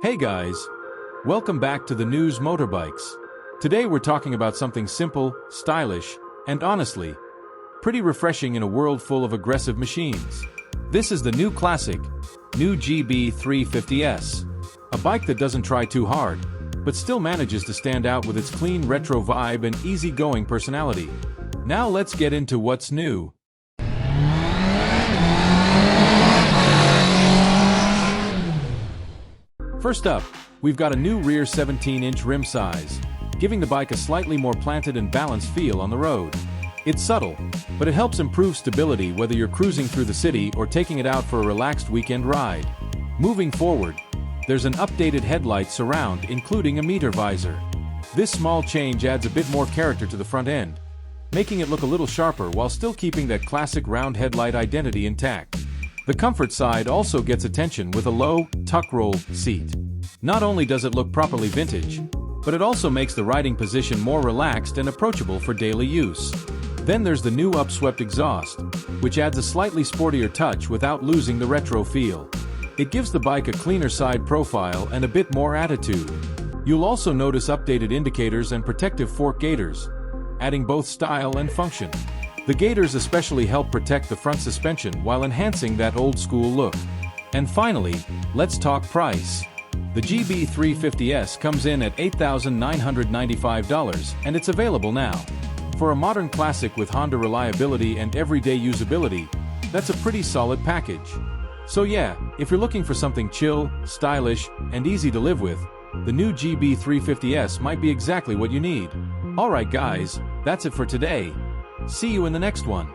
Hey guys! Welcome back to the news Motorbikes. Today we're talking about something simple, stylish, and honestly, pretty refreshing in a world full of aggressive machines. This is the new classic, new GB350S. A bike that doesn't try too hard, but still manages to stand out with its clean retro vibe and easygoing personality. Now let's get into what's new. First up, we've got a new rear 17-inch rim size, giving the bike a slightly more planted and balanced feel on the road. It's subtle, but it helps improve stability whether you're cruising through the city or taking it out for a relaxed weekend ride. Moving forward, there's an updated headlight surround including a meter visor. This small change adds a bit more character to the front end, making it look a little sharper while still keeping that classic round headlight identity intact. The comfort side also gets attention with a low, tuck-roll seat. Not only does it look properly vintage, but it also makes the riding position more relaxed and approachable for daily use. Then there's the new upswept exhaust, which adds a slightly sportier touch without losing the retro feel. It gives the bike a cleaner side profile and a bit more attitude. You'll also notice updated indicators and protective fork gaiters, adding both style and function. The gaiters especially help protect the front suspension while enhancing that old-school look. And finally, let's talk price. The GB350S comes in at $8,995 and it's available now. For a modern classic with Honda reliability and everyday usability, that's a pretty solid package. So yeah, if you're looking for something chill, stylish, and easy to live with, the new GB350S might be exactly what you need. Alright guys, that's it for today. See you in the next one.